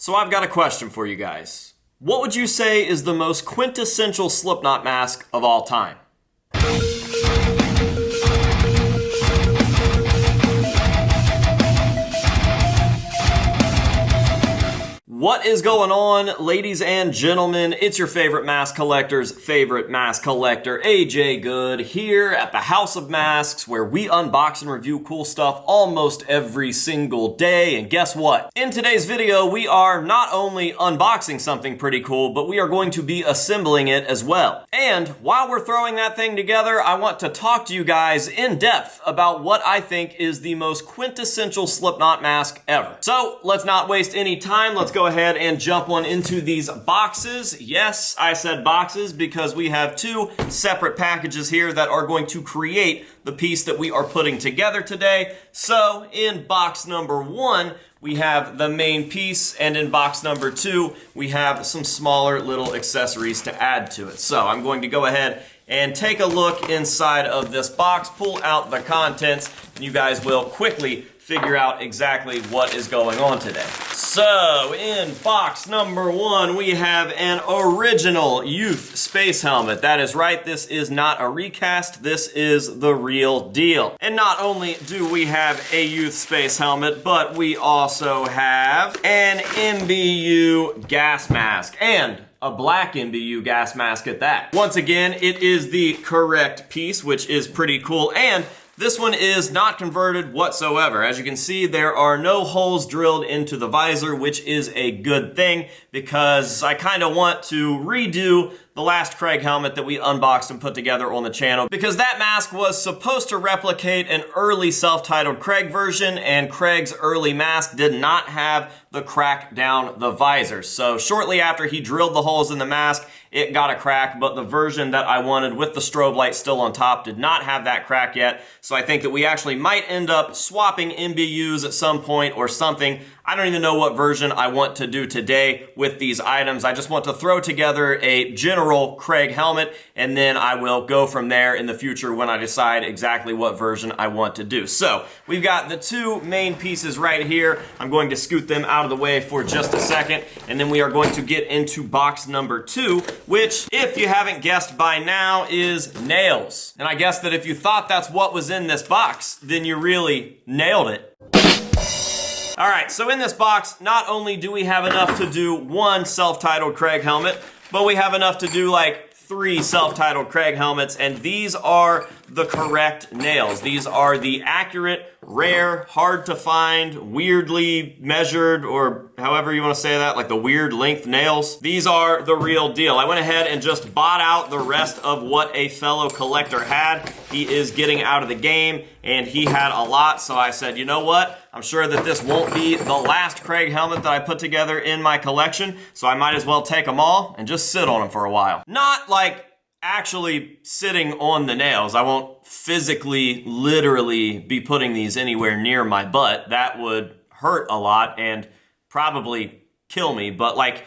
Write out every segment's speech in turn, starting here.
So I've got a question for you guys. What would you say is the most quintessential Slipknot mask of all time? What is going on, ladies and gentlemen? It's your favorite mask collector's favorite mask collector, AJ Good, here at the House of Masks, where we unbox and review cool stuff almost every single day. And guess what? In today's video, we are not only unboxing something pretty cool, but we are going to be assembling it as well. And while we're throwing that thing together, I want to talk to you guys in depth about what I think is the most quintessential Slipknot mask ever. So let's not waste any time. Let's go ahead and jump on into these boxes. Yes, I said boxes because we have two separate packages here that are going to create the piece that we are putting together today. So in box number one, we have the main piece, and in box number two, we have some smaller little accessories to add to it. So I'm going to go ahead and take a look inside of this box, pull out the contents, and you guys will quickly figure out exactly what is going on today. So in box number one, we have an original youth space helmet. That is right, this is not a recast, this is the real deal. And not only do we have a youth space helmet, but we also have an MBU gas mask, and a black MBU gas mask at that. Once again, it is the correct piece, which is pretty cool, and this one is not converted whatsoever. As you can see, there are no holes drilled into the visor, which is a good thing because I kind of want to redo the last Craig helmet that we unboxed and put together on the channel, because that mask was supposed to replicate an early self-titled Craig version, and Craig's early mask did not have the crack down the visor. So shortly after he drilled the holes in the mask, it got a crack, but the version that I wanted with the strobe light still on top did not have that crack yet. So I think that we actually might end up swapping MBUs at some point or something. I don't even know what version I want to do today with these items. I just want to throw together a general Craig helmet, and then I will go from there in the future when I decide exactly what version I want to do. So we've got the two main pieces right here. I'm going to scoot them out of the way for just a second, and then we are going to get into box number two, which, if you haven't guessed by now, is nails. And I guess that if you thought that's what was in this box, then you really nailed it. All right, so in this box, not only do we have enough to do one self-titled Craig helmet, but we have enough to do like 3 self-titled Craig helmets, and these are the correct nails. These are the accurate, rare, hard to find, weirdly measured, or however you want to say that, like the weird length nails. These are the real deal. I went ahead and just bought out the rest of what a fellow collector had. He is getting out of the game, and he had a lot, so I said, you know what? I'm sure that this won't be the last Craig helmet that I put together in my collection, so I might as well take them all and just sit on them for a while. Not like actually sitting on the nails. I won't physically, literally be putting these anywhere near my butt. That would hurt a lot and probably kill me, but like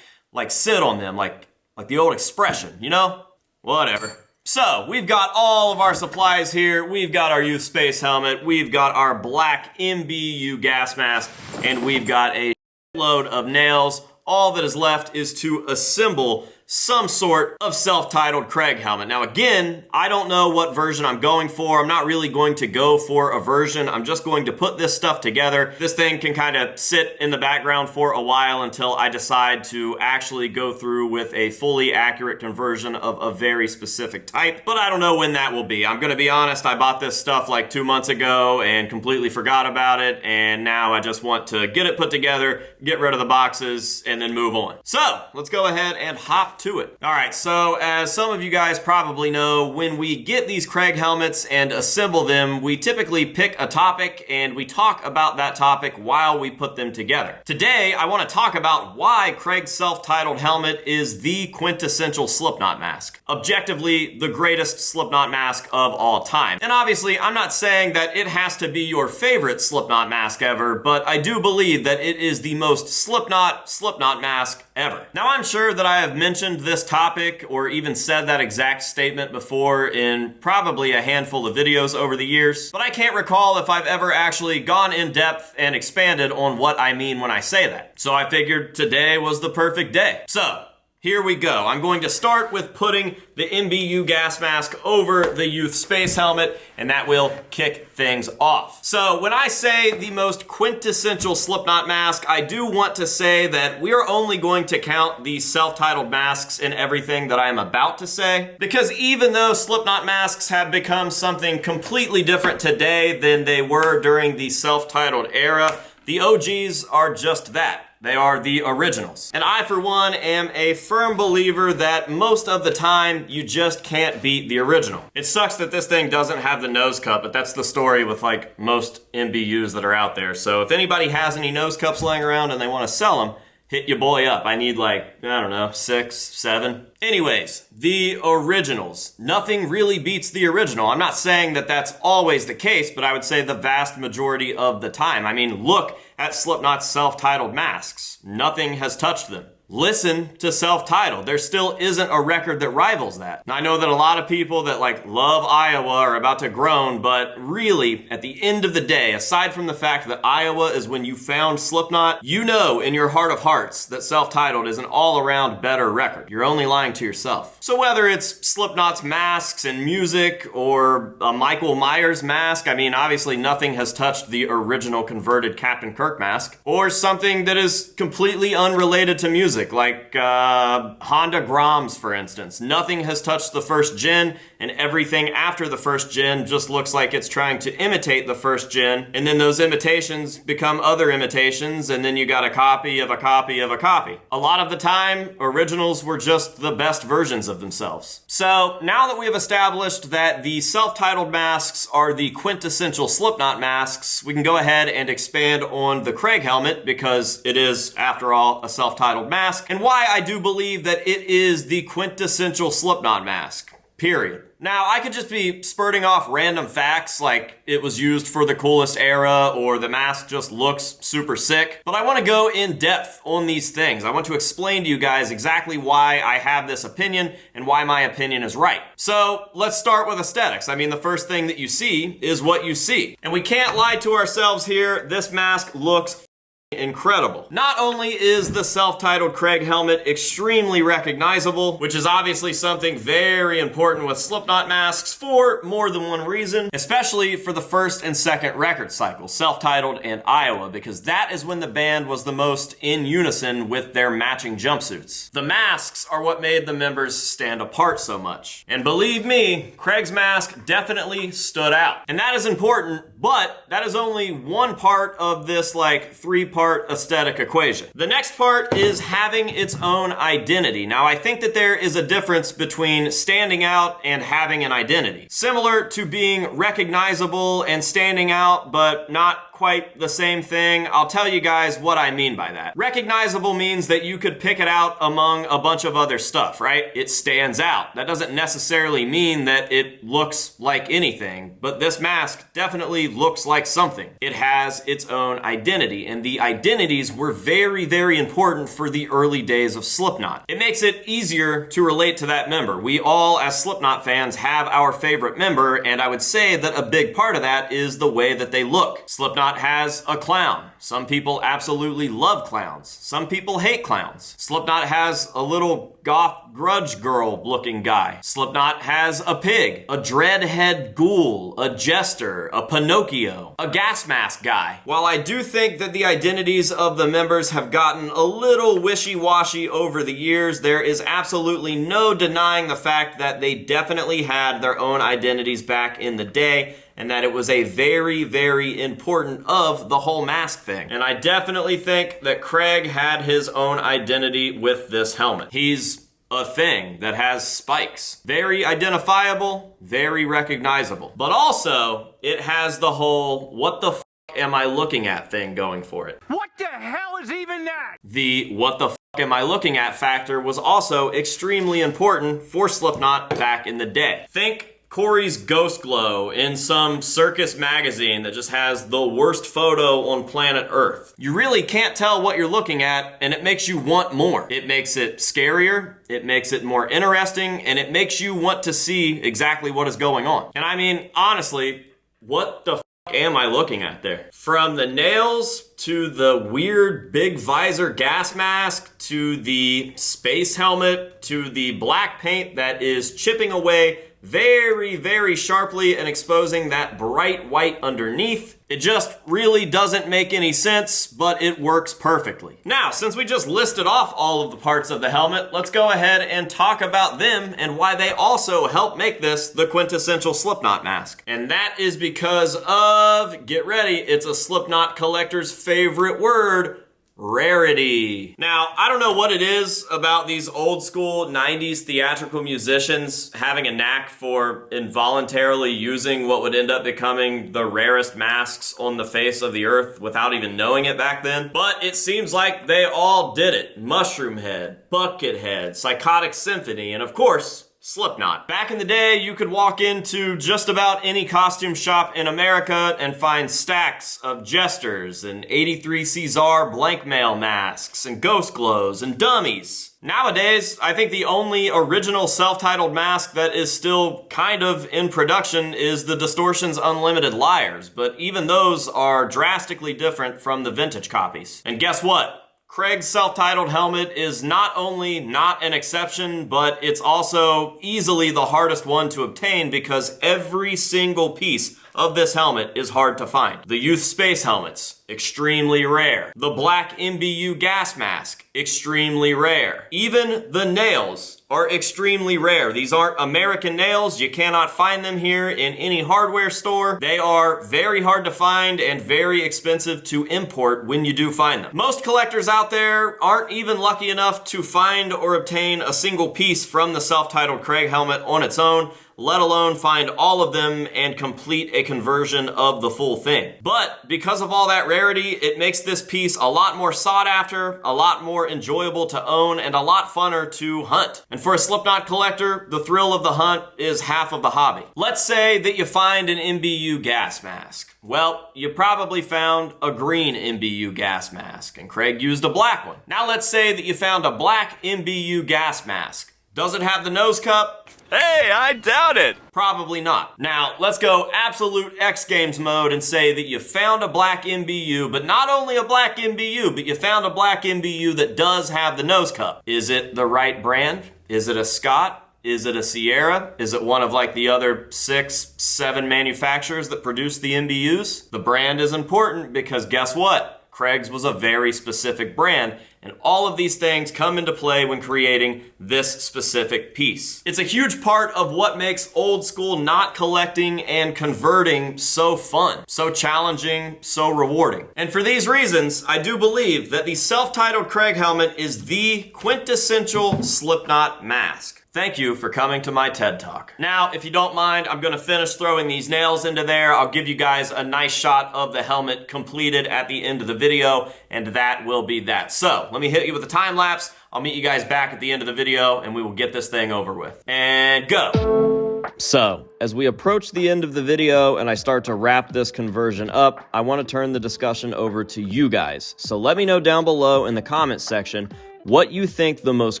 sit on them, like the old expression, you know? Whatever. So, we've got all of our supplies here. We've got our youth space helmet, we've got our black MBU gas mask, and we've got a load of nails. All that is left is to assemble some sort of self-titled Craig helmet. Now again, I don't know what version I'm going for. I'm not really going to go for a version. I'm just going to put this stuff together. This thing can kind of sit in the background for a while until I decide to actually go through with a fully accurate conversion of a very specific type. But I don't know when that will be. I'm gonna be honest, I bought this stuff like 2 months ago and completely forgot about it, and now I just want to get it put together, get rid of the boxes, and then move on. So, let's go ahead and hop to it. All right, so as some of you guys probably know, when we get these Craig helmets and assemble them, we typically pick a topic and we talk about that topic while we put them together. Today, I want to talk about why Craig's self-titled helmet is the quintessential Slipknot mask. Objectively, the greatest Slipknot mask of all time. And obviously, I'm not saying that it has to be your favorite Slipknot mask ever, but I do believe that it is the most Slipknot mask ever. Now, I'm sure that I have mentioned this topic or even said that exact statement before in probably a handful of videos over the years, but I can't recall if I've ever actually gone in depth and expanded on what I mean when I say that. So I figured today was the perfect day. So, here we go. I'm going to start with putting the MBU gas mask over the youth space helmet, and that will kick things off. So when I say the most quintessential Slipknot mask, I do want to say that we are only going to count the self-titled masks in everything that I am about to say, because even though Slipknot masks have become something completely different today than they were during the self-titled era, the OGs are just that. They are the originals. And I, for one, am a firm believer that most of the time, you just can't beat the original. It sucks that this thing doesn't have the nose cup, but that's the story with like most MBUs that are out there. So if anybody has any nose cups laying around and they want to sell them, hit your boy up. I need like, I don't know, 6, 7. Anyways, the originals. Nothing really beats the original. I'm not saying that that's always the case, but I would say the vast majority of the time. I mean, look at Slipknot's self-titled masks. Nothing has touched them. Listen to self-titled. There still isn't a record that rivals that. And I know that a lot of people that like love Iowa are about to groan, but really, at the end of the day, aside from the fact that Iowa is when you found Slipknot, you know in your heart of hearts that self-titled is an all-around better record. You're only lying to yourself. So whether it's Slipknot's masks and music or a Michael Myers mask, I mean, obviously nothing has touched the original converted Captain Kirk mask, or something that is completely unrelated to music, like Honda Groms, for instance. Nothing has touched the first gen, and everything after the first gen just looks like it's trying to imitate the first gen, and then those imitations become other imitations, and then you got a copy of a copy of a copy. A lot of the time, originals were just the best versions of themselves. So now that we have established that the self-titled masks are the quintessential Slipknot masks, we can go ahead and expand on the Craig helmet, because it is, after all, a self-titled mask, and why I do believe that it is the quintessential Slipknot mask, period. Now, I could just be spurting off random facts like it was used for the coolest era or the mask just looks super sick, but I want to go in depth on these things. I want to explain to you guys exactly why I have this opinion and why my opinion is right. So let's start with aesthetics. I mean, the first thing that you see is what you see. And we can't lie to ourselves here. This mask looks incredible. Not only is the self-titled Craig helmet extremely recognizable, which is obviously something very important with Slipknot masks for more than one reason, especially for the first and second record cycle, self-titled and Iowa, because that is when the band was the most in unison with their matching jumpsuits. The masks are what made the members stand apart so much. And believe me, Craig's mask definitely stood out. And that is important, but that is only one part of this like 3-part aesthetic equation. The next part is having its own identity. Now, I think that there is a difference between standing out and having an identity. Similar to being recognizable and standing out, but not quite the same thing. I'll tell you guys what I mean by that. Recognizable means that you could pick it out among a bunch of other stuff, right? It stands out. That doesn't necessarily mean that it looks like anything, but this mask definitely looks like something. It has its own identity, and the identities were very, very important for the early days of Slipknot. It makes it easier to relate to that member. We all, as Slipknot fans, have our favorite member, and I would say that a big part of that is the way that they look. Slipknot has a clown. Some people absolutely love clowns. Some people hate clowns. Slipknot has a little goth grudge girl looking guy. Slipknot has a pig, a dreadhead ghoul, a jester, a Pinocchio, a gas mask guy. While I do think that the identities of the members have gotten a little wishy-washy over the years, there is absolutely no denying the fact that they definitely had their own identities back in the day, and that it was a very, very important of the whole mask thing. And I definitely think that Craig had his own identity with this helmet. He's a thing that has spikes. Very identifiable, very recognizable. But also, it has the whole, what the f am I looking at thing going for it. What the hell is even that? The what the f am I looking at factor was also extremely important for Slipknot back in the day. Think Corey's Ghost Glow in some circus magazine that just has the worst photo on planet Earth. You really can't tell what you're looking at, and it makes you want more. It makes it scarier, it makes it more interesting, and it makes you want to see exactly what is going on. And I mean, honestly, what the am I looking at there? From the nails to the weird big visor gas mask to the space helmet to the black paint that is chipping away very, very sharply and exposing that bright white underneath. It just really doesn't make any sense, but it works perfectly. Now, since we just listed off all of the parts of the helmet, let's go ahead and talk about them and why they also help make this the quintessential Slipknot mask. And that is because of, get ready, it's a Slipknot collector's favorite word, rarity. Now, I don't know what it is about these old school 90s theatrical musicians having a knack for involuntarily using what would end up becoming the rarest masks on the face of the earth without even knowing it back then. But it seems like they all did it. Mushroom Head, Buckethead, Psychotic Symphony, and of course, Slipknot. Back in the day, you could walk into just about any costume shop in America and find stacks of Jesters and 83 Caesar blank mail masks and ghost glows and dummies. Nowadays, I think the only original self-titled mask that is still kind of in production is the Distortion's Unlimited Liars, but even those are drastically different from the vintage copies. And guess what? Craig's self-titled helmet is not only not an exception, but it's also easily the hardest one to obtain because every single piece of this helmet is hard to find. The Youth Space helmets, extremely rare. The black MBU gas mask, extremely rare. Even the nails are extremely rare. These aren't American nails. You cannot find them here in any hardware store. They are very hard to find and very expensive to import when you do find them. Most collectors out there aren't even lucky enough to find or obtain a single piece from the self-titled Craig helmet on its own, let alone find all of them and complete a conversion of the full thing. But because of all that rarity, it makes this piece a lot more sought after, a lot more enjoyable to own, and a lot funner to hunt. And for a Slipknot collector, the thrill of the hunt is half of the hobby. Let's say that you find an MBU gas mask. Well, you probably found a green MBU gas mask, and Craig used a black one. Now let's say that you found a black MBU gas mask. Does it have the nose cup? Hey, I doubt it. Probably not. Now, let's go absolute X Games mode and say that you found a black MBU, but not only a black MBU, but you found a black MBU that does have the nose cup. Is it the right brand? Is it a Scott? Is it a Sierra? Is it one of like the other 6, 7 manufacturers that produce the MBUs? The brand is important because guess what? Craig's was a very specific brand, and all of these things come into play when creating this specific piece. It's a huge part of what makes old school knot collecting and converting so fun, so challenging, so rewarding. And for these reasons, I do believe that the self-titled Craig helmet is the quintessential Slipknot mask. Thank you for coming to my TED Talk. Now, if you don't mind, I'm gonna finish throwing these nails into there. I'll give you guys a nice shot of the helmet completed at the end of the video, and that will be that. So, let me hit you with a time lapse. I'll meet you guys back at the end of the video, and we will get this thing over with. And go! So, as we approach the end of the video and I start to wrap this conversion up, I want to turn the discussion over to you guys. So let me know down below in the comments section what you think the most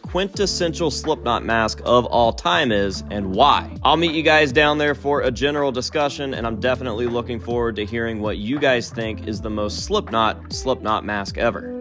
quintessential Slipknot mask of all time is and why. I'll meet you guys down there for a general discussion, and I'm definitely looking forward to hearing what you guys think is the most Slipknot mask ever.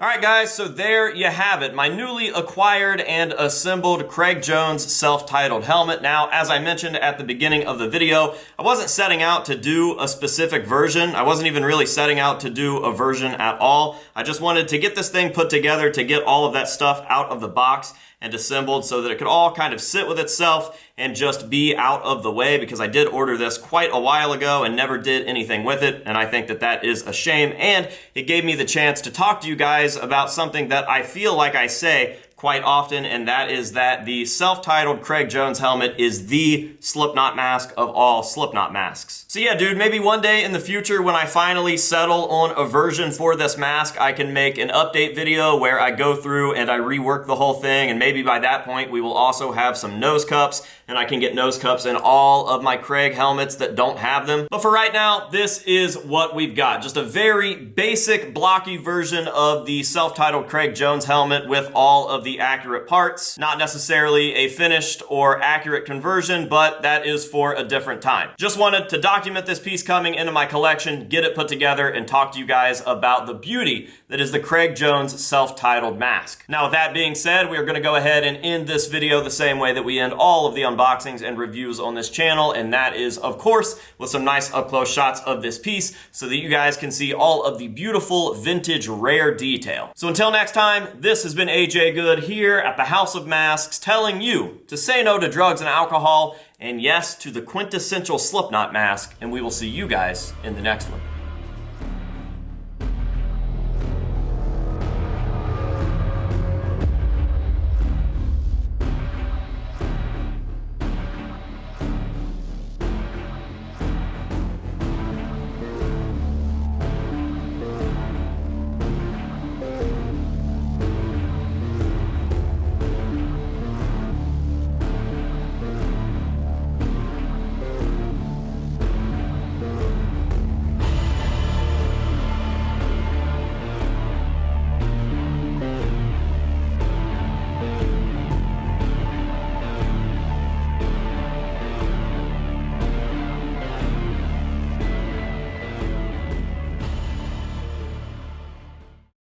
Alright guys, so there you have it, my newly acquired and assembled Craig Jones self-titled helmet. Now, as I mentioned at the beginning of the video, I wasn't setting out to do a specific version. I wasn't even really setting out to do a version at all. I just wanted to get this thing put together to get all of that stuff out of the box and assembled so that it could all kind of sit with itself and just be out of the way, because I did order this quite a while ago and never did anything with it, and I think that that is a shame, and it gave me the chance to talk to you guys about something that I feel like I say quite often, and that is that the self-titled Craig Jones helmet is the Slipknot mask of all Slipknot masks. So yeah, dude, maybe one day in the future when I finally settle on a version for this mask, I can make an update video where I go through and I rework the whole thing, and maybe by that point we will also have some nose cups, and I can get nose cups in all of my Craig helmets that don't have them. But for right now, this is what we've got. Just a very basic blocky version of the self-titled Craig Jones helmet with all of the accurate parts. Not necessarily a finished or accurate conversion, but that is for a different time. Just wanted to document this piece coming into my collection, get it put together, and talk to you guys about the beauty that is the Craig Jones self-titled mask. Now, with that being said, we are gonna go ahead and end this video the same way that we end all of the unboxings and reviews on this channel, and that is, of course, with some nice up-close shots of this piece so that you guys can see all of the beautiful vintage rare detail. So until next time, this has been AJ Good here at the House of Masks, telling you to say no to drugs and alcohol, and yes to the quintessential Slipknot mask, and we will see you guys in the next one.